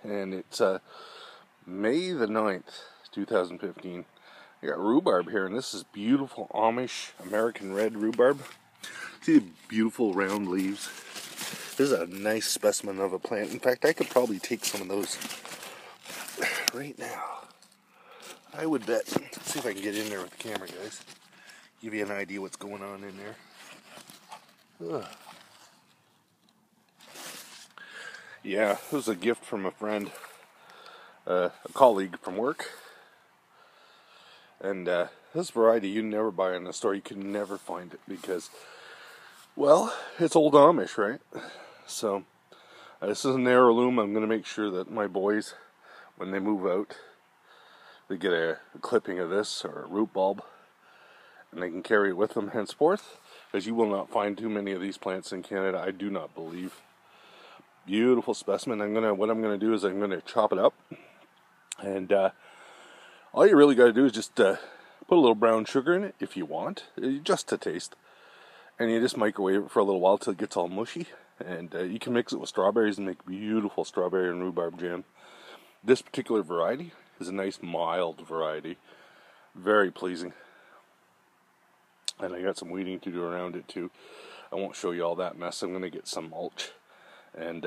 and it's May the 9th, 2015. I got rhubarb here, and this is beautiful Amish American red rhubarb. See the beautiful round leaves? This is a nice specimen of a plant. In fact, I could probably take some of those right now. I would bet. Let's see if I can get in there with the camera, guys. Give you an idea what's going on in there. Ugh. Yeah, this was a gift from a friend, a colleague from work. And this variety you never buy in the store. You can never find it because, well, it's old Amish, right? So this is an heirloom. I'm going to make sure that my boys, when they move out, they get a clipping of this or a root bulb, and they can carry it with them henceforth, as you will not find too many of these plants in Canada, I do not believe. Beautiful specimen. What I'm gonna do is I'm gonna chop it up, and all you really got to do is just put a little brown sugar in it if you want, just to taste, and you just microwave it for a little while till it gets all mushy. And you can mix it with strawberries and make beautiful strawberry and rhubarb jam. This particular variety is a nice mild variety, very pleasing. And I got some weeding to do around it too. I won't show you all that mess. I'm going to get some mulch and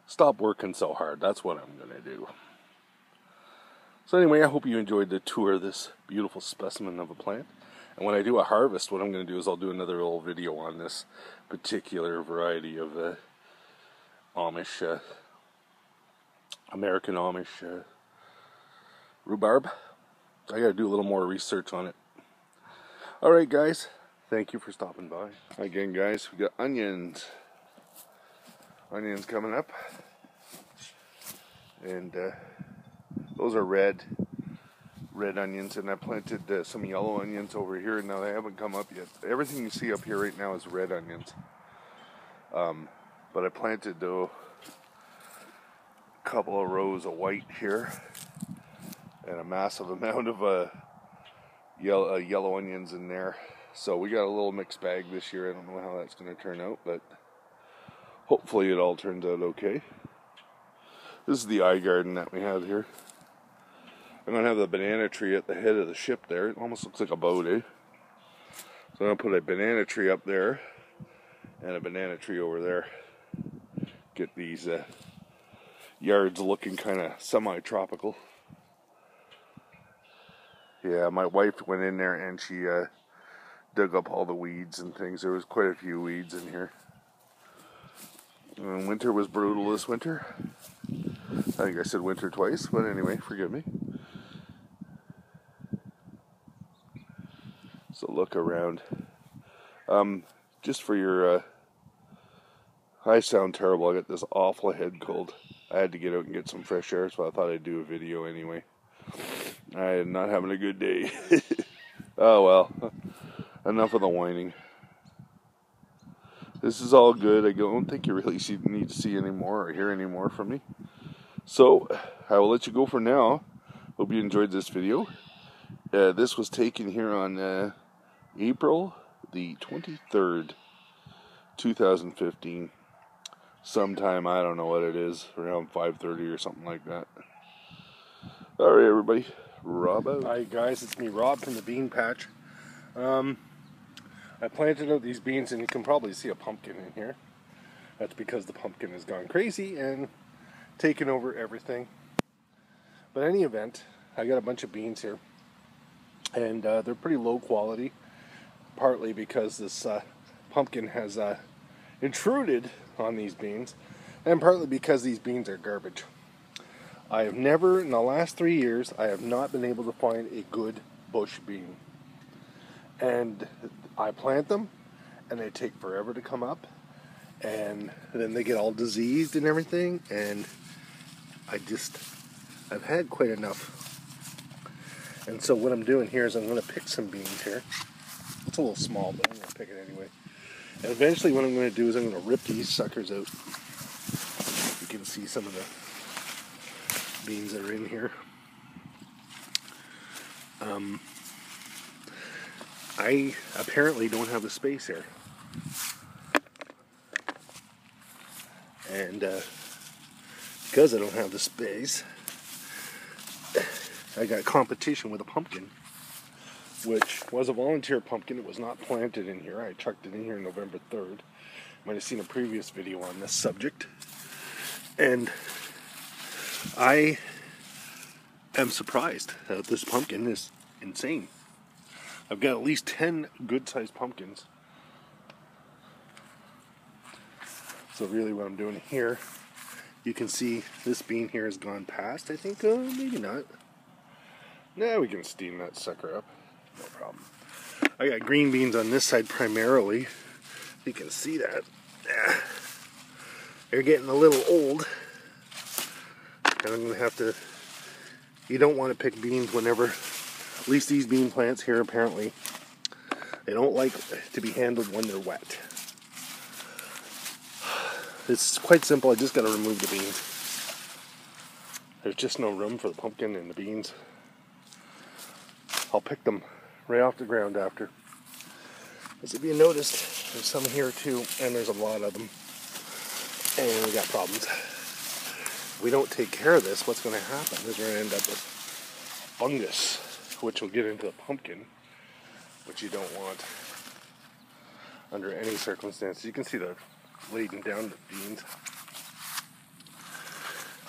stop working so hard. That's what I'm going to do. So anyway, I hope you enjoyed the tour of this beautiful specimen of a plant. And when I do a harvest, what I'm going to do is I'll do another little video on this particular variety of Amish, American Amish rhubarb. I got to do a little more research on it. Alright guys, thank you for stopping by. Again guys, we got onions. Onions coming up. And those are red onions, and I planted some yellow onions over here. Now they haven't come up yet. Everything you see up here right now is red onions. But I planted a couple of rows of white here, and a massive amount of yellow onions in there. So we got a little mixed bag this year. I don't know how that's going to turn out, but hopefully it all turns out okay. This is the eye garden that we have here. I'm going to have the banana tree at the head of the ship there. It almost looks like a boat, eh? So I'm going to put a banana tree up there and a banana tree over there. Get these yards looking kind of semi-tropical. Yeah, my wife went in there and she dug up all the weeds and things. There was quite a few weeds in here. And winter was brutal this winter. I think I said winter twice, but anyway, forgive me. So look around. Just for your, I sound terrible. I got this awful head cold. I had to get out and get some fresh air, so I thought I'd do a video anyway. I am not having a good day. Oh well, enough of the whining. This is all good. I don't think you really need to see any more or hear any more from me. So, I will let you go for now. Hope you enjoyed this video. This was taken here on April the 23rd, 2015. Sometime, I don't know what it is, around 5:30 or something like that. Alright everybody, Rob out. Hi guys, it's me Rob from the Bean Patch. I planted out these beans, and you can probably see a pumpkin in here. That's because the pumpkin has gone crazy and taken over everything. But in any event, I got a bunch of beans here, and they're pretty low quality, partly because this pumpkin has intruded on these beans, and partly because these beans are garbage. I have never, in the last 3 years, I have not been able to find a good bush bean. And I plant them, and they take forever to come up, and then they get all diseased and everything, and I've had quite enough. And so what I'm doing here is I'm going to pick some beans here. It's a little small, but I'm going to pick it anyway. And eventually what I'm going to do is I'm going to rip these suckers out. You can see some of the beans that are in here. I apparently don't have the space here. And because I don't have the space, I got competition with a pumpkin, which was a volunteer pumpkin. It was not planted in here. I chucked it in here November 3rd. Might have seen a previous video on this subject. And I am surprised that this pumpkin is insane. I've got at least 10 good-sized pumpkins. So really what I'm doing here, you can see this bean here has gone past, I think. Maybe not. Nah, we can steam that sucker up. No problem. I got green beans on this side primarily. You can see that. They're getting a little old. And I'm going to have to... You don't want to pick beans whenever... At least these bean plants here, apparently, they don't like to be handled when they're wet. It's quite simple. I just got to remove the beans. There's just no room for the pumpkin and the beans. I'll pick them right off the ground after. As if you noticed, there's some here too, and there's a lot of them. And we got problems. If we don't take care of this, what's going to happen is we're going to end up with fungus, which will get into the pumpkin, which you don't want under any circumstances. You can see the laden down the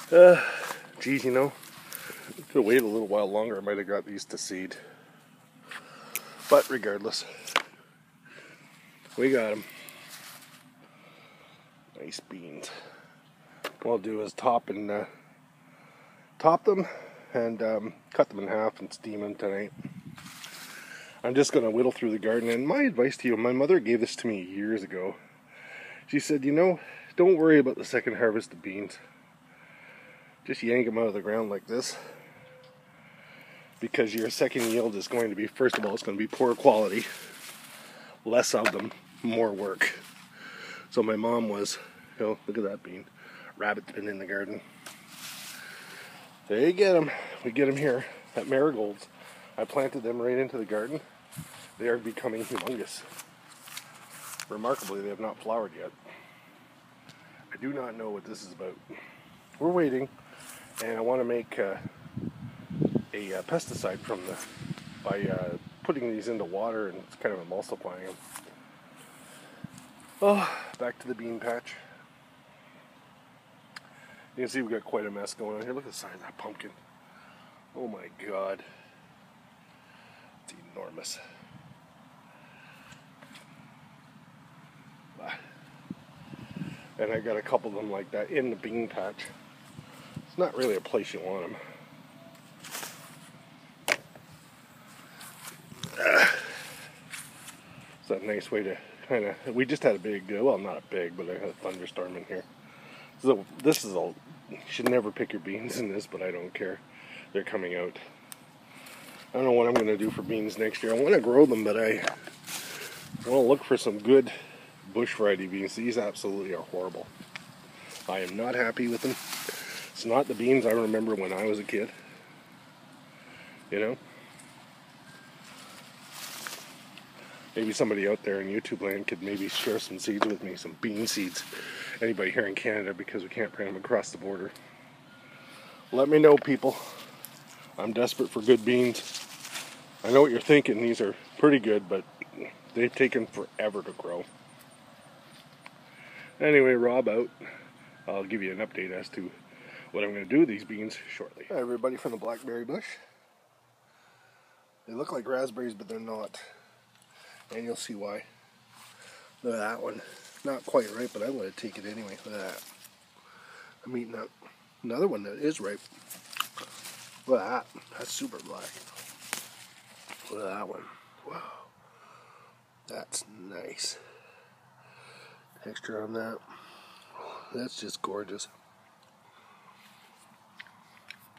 beans. Geez, you know, if I could have waited a little while longer, I might have got these to seed. But regardless, we got them. Nice beans. What I'll do is top them and cut them in half and steam them tonight. I'm just going to whittle through the garden. And my advice to you, my mother gave this to me years ago. She said, you know, don't worry about the second harvest of beans. Just yank them out of the ground like this. Because your second yield is going to be, first of all, it's going to be poor quality. Less of them, more work. So my mom was, you know, look at that bean. Rabbit's been in the garden. There you get them. We get them here at marigolds. I planted them right into the garden. They are becoming humongous. Remarkably, they have not flowered yet. I do not know what this is about. We're waiting, and I want to make a pesticide from by putting these into water and kind of emulsifying them. Oh, back to the bean patch. You can see we've got quite a mess going on here. Look at the size of that pumpkin. Oh my God. It's enormous. And I got a couple of them like that in the bean patch. It's not really a place you want them. It's a nice way to kind of... We just had a big, well, not a big, but I had a thunderstorm in here. So this is a... You should never pick your beans in this, but I don't care. They're coming out. I don't know what I'm going to do for beans next year. I want to grow them, but I want to look for some good bush variety beans. These absolutely are horrible. I am not happy with them. It's not the beans I remember when I was a kid. You know? Maybe somebody out there in YouTube land could maybe share some seeds with me, some bean seeds. Anybody here in Canada, because we can't bring them across the border. Let me know, people. I'm desperate for good beans. I know what you're thinking. These are pretty good, but they've taken forever to grow. Anyway, Rob out. I'll give you an update as to what I'm going to do with these beans shortly. Hi, everybody from the blackberry bush. They look like raspberries, but they're not. And you'll see why. Look at that one. Not quite ripe, but I'm going to take it anyway. Look at that. I'm eating up another one that is ripe. Look at that. That's super black. Look at that one. Wow. That's nice. Texture on that. That's just gorgeous.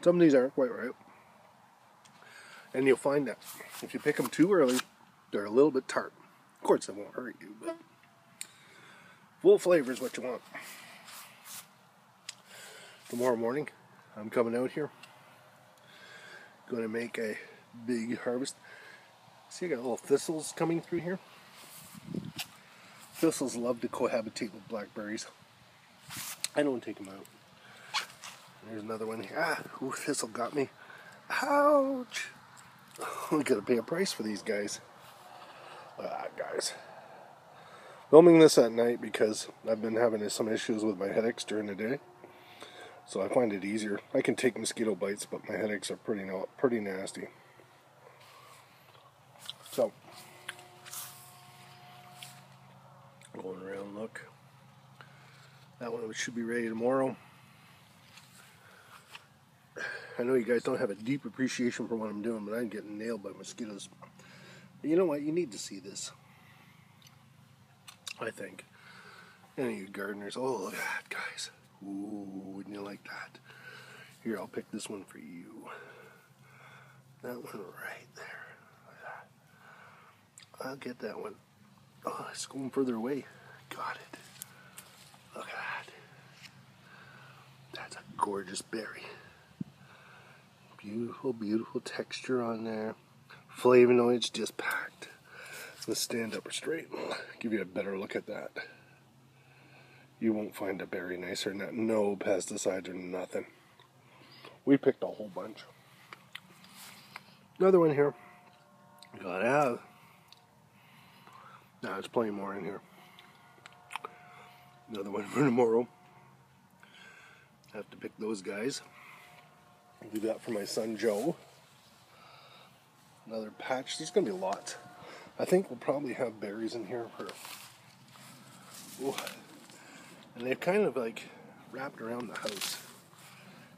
Some of these aren't quite ripe. And you'll find that if you pick them too early, they're a little bit tart. Of course, they won't hurt you, but full flavor is what you want. Tomorrow morning, I'm coming out here. Going to make a big harvest. See, I got little thistles coming through here. Thistles love to cohabitate with blackberries. I don't take them out. There's another one here. Ah, ooh, this'll got me. Ouch! We gotta pay a price for these guys. Guys. Filming this at night because I've been having some issues with my headaches during the day. So I find it easier. I can take mosquito bites, but my headaches are pretty nasty. So, going around, look. That one should be ready tomorrow. I know you guys don't have a deep appreciation for what I'm doing, but I'm getting nailed by mosquitoes. But you know what? You need to see this. I think. Any of you gardeners, oh, look at that, guys. Ooh, wouldn't you like that? Here, I'll pick this one for you. That one right there. Look at that. I'll get that one. Oh, it's going further away. Got it. Look at that. That's a gorgeous berry. Beautiful, beautiful texture on there. Flavonoids just packed. Let's stand up straight and give you a better look at that. You won't find a berry nicer than that. No pesticides or nothing. We picked a whole bunch. Another one here. Gotta have. Now there's plenty more in here. Another one for tomorrow. Have to pick those guys. I'll do that for my son Joe. Another patch. There's gonna be lots. I think we'll probably have berries in here for. Ooh. And they've kind of like wrapped around the house.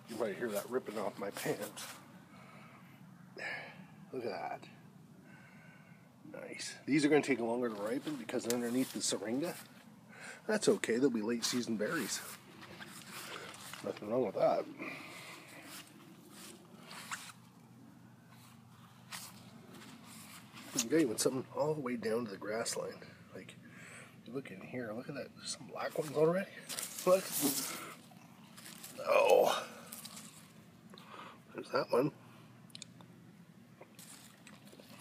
You might hear that ripping off my pants. Look at that. Nice. These are going to take longer to ripen because they're underneath the syringa. That's okay. They'll be late season berries. Nothing wrong with that. You got even something all the way down to the grass line. Like, you look in here, look at that. There's some black ones already. Look. Oh. There's that one.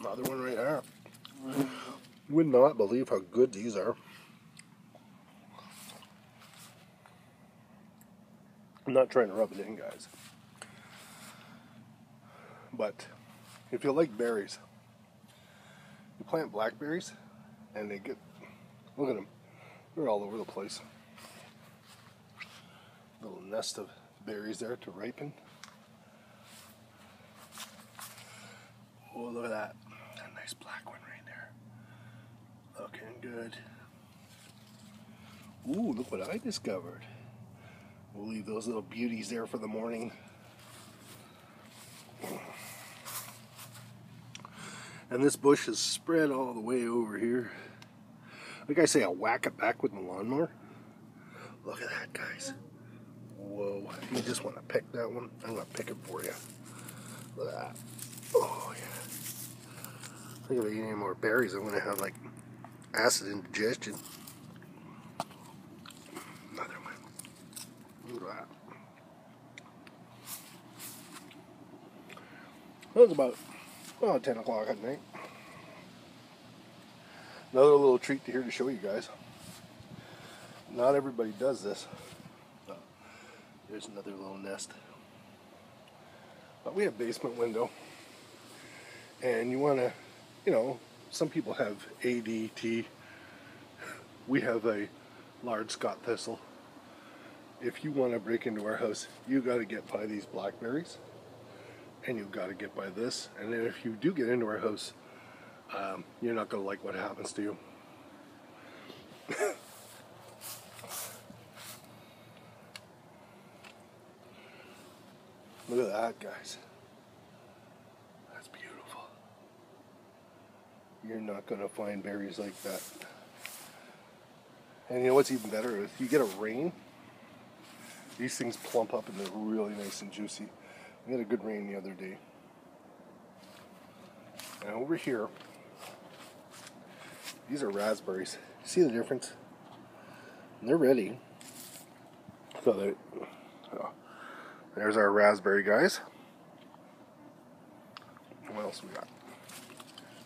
Another one right there. You would not believe how good these are. I'm not trying to rub it in, guys. But if you like berries, you plant blackberries and they get, look at them, they're all over the place. Little nest of berries there to ripen. Oh, look at that. A nice black one right there. Looking good. Ooh, look what I discovered. We'll leave those little beauties there for the morning. And this bush is spread all the way over here. Like I say, I'll whack it back with the lawnmower. Look at that, guys. Whoa. If you just want to pick that one, I'm going to pick it for you. Look at that. Oh, yeah. I think if I eat any more berries, I'm going to have, like, acid indigestion. Another one. Look at that. That was about 10 o'clock at night. Another little treat to here to show you guys. Not everybody does this. There's another little nest. But we have a basement window. And you want to, you know, some people have ADT. We have a large Scott thistle. If you want to break into our house, you got to get by these blackberries. And you've got to get by this. And then if you do get into our house, you're not going to like what happens to you. Look at that, guys. That's beautiful. You're not going to find berries like that. And you know what's even better? If you get a rain, these things plump up and they're really nice and juicy. We had a good rain the other day. And over here, these are raspberries. See the difference? And they're ready. So there's our raspberry guys. What else we got?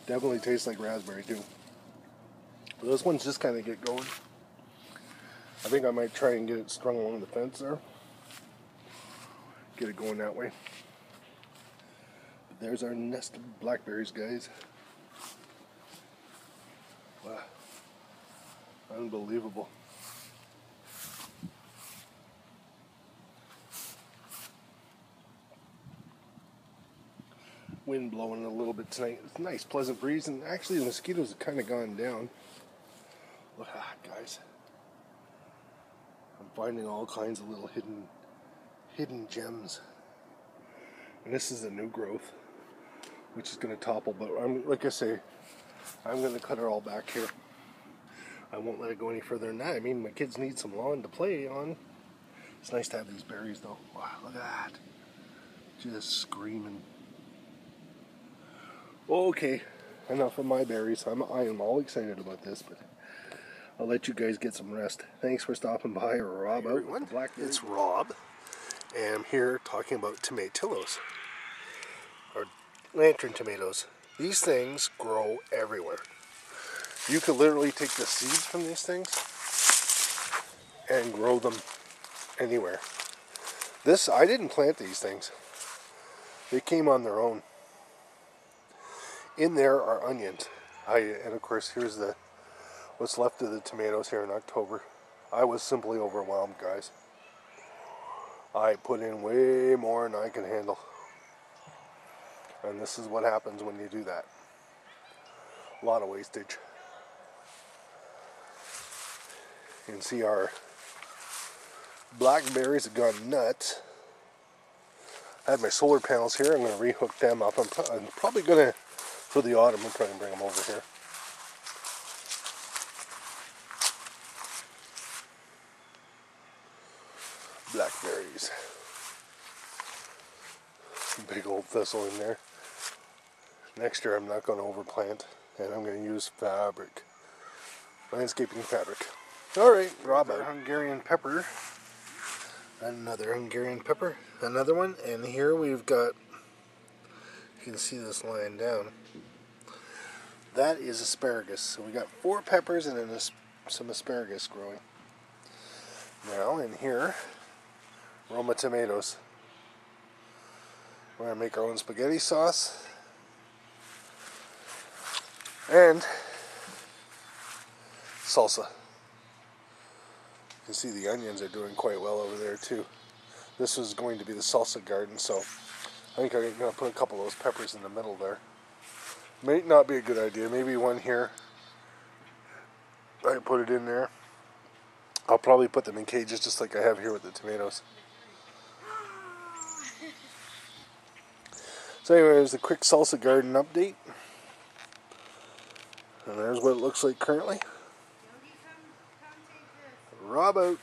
Definitely tastes like raspberry too. But those ones just kind of get going. I think I might try and get it strung along the fence there. get it going that way. But there's our nest of blackberries, guys. Wow. Unbelievable. Wind blowing a little bit tonight. It's a nice pleasant breeze, and actually the mosquitoes have kind of gone down. Look at that, guys. I'm finding all kinds of little hidden gems. And this is a new growth, which is going to topple, but like I say, I'm going to cut it all back here. I won't let it go any further than that. I mean, my kids need some lawn to play on. It's nice to have these berries, though. Wow, look at that. Just screaming. Okay, enough of my berries. I am all excited about this, but I'll let you guys get some rest. Thanks for stopping by. Rob out with the blackberry. It's Rob, and I'm here talking about tomatillos, or lantern tomatoes. These things grow everywhere. You could literally take the seeds from these things and grow them anywhere. I didn't plant these things. They came on their own. In there are onions. And of course, here's what's left of the tomatoes here in October. I was simply overwhelmed, guys. I put in way more than I can handle. And this is what happens when you do that. A lot of wastage. You can see our blackberries have gone nuts. I have my solar panels here. I'm going to rehook them up. I'm probably going to, for the autumn, I'm trying to bring them over here. Blackberries. Big old thistle in there. Next year I'm not going to overplant, and I'm going to use fabric. Landscaping fabric. Alright, Rob, our Hungarian pepper. Another Hungarian pepper. Another one. And here we've got, you can see this lying down. That is asparagus. So we got 4 peppers and then some asparagus growing. Now in here, Roma tomatoes. We're going to make our own spaghetti sauce. And salsa. You can see the onions are doing quite well over there too. This was going to be the salsa garden, so I think I'm going to put a couple of those peppers in the middle there. May not be a good idea. Maybe one here. I put it in there. I'll probably put them in cages just like I have here with the tomatoes. So anyway, there's a quick salsa garden update. And there's what it looks like currently. Rob out.